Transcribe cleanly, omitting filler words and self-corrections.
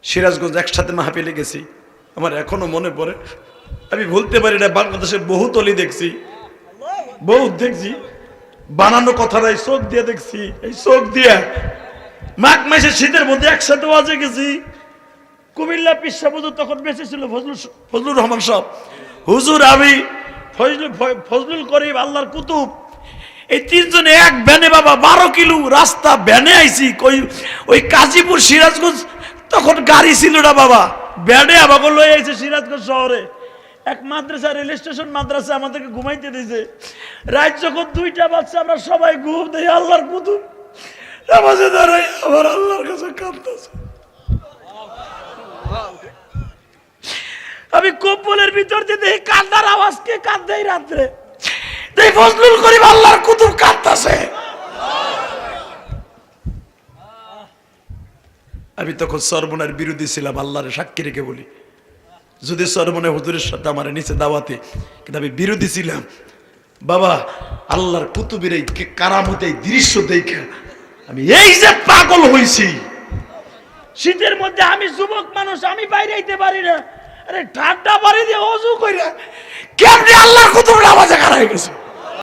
সিরাজগঞ্জ একসাথে মাহফিলে গেছি, আমার এখনো মনে পড়ে। আমি বলতে পারি না, বাংলাদেশে বহুত অলি দেখছি, বহুত দেখছি, বানানো কথা নাই, চোখ দিয়ে দেখছি। এই চোখ দিয়ে মাঘ মাসে শীতের মধ্যে একসাথে ওয়াজে গেছি। কুমিল্লা পিসা হুজুর তখন বেঁচে ছিল, ফজলুর রহমান সাহেব হুজুর, আমি ফজলুল করিম, আল্লাহর কুতুব, এই তিনজনে এক ভ্যানে বাবা 12 কিলো রাস্তা ভ্যানে আইছি। ওই কাজীপুর সিরাজগঞ্জ তখন গাড়ি ছিল না বাবা, ভ্যানে আমাকে লয়ে আইছে সিরাজগঞ্জ শহরে। এক মাদ্রাসা, রেল স্টেশন মাদ্রাসা, আমাদেরকে ঘুমাইতে দিয়েছে। রাত যখন 2টা বাজছে, আমরা সবাই ঘুম দেই। আল্লাহর কুতুব নামাজে দাঁড়াই আমার আল্লাহর কাছে কাঁদতেছে। আমি কম্বলের ভিতর দিয়ে দেখি কান্দার আওয়াজ, কে কাঁদে রাত্রে? এই ফজলুল করিম আল্লাহর কুতুব কাঁদতেছে। আমি তখন সরমনের বিরোধী ছিলাম, আল্লাহর সাক্ষী রেখে বলি। যদি সরমনে হুজুরের সাথে আমার নিচে দাওয়াতে, কিন্তু আমি বিরোধী ছিলাম। বাবা আল্লাহর কুতুবের এই কারামতে এই দৃশ্য দেখে আমি এই যে পাগল হইছি। শীতের মধ্যে আমি যুবক মানুষ, আমি বাইরে আইতে পারি না। আরে ঠান্ডা পানি দিয়ে ওযু কইরা কেমনে আল্লাহর কুতুব নামাজে খাড়া হয়ে গেছে।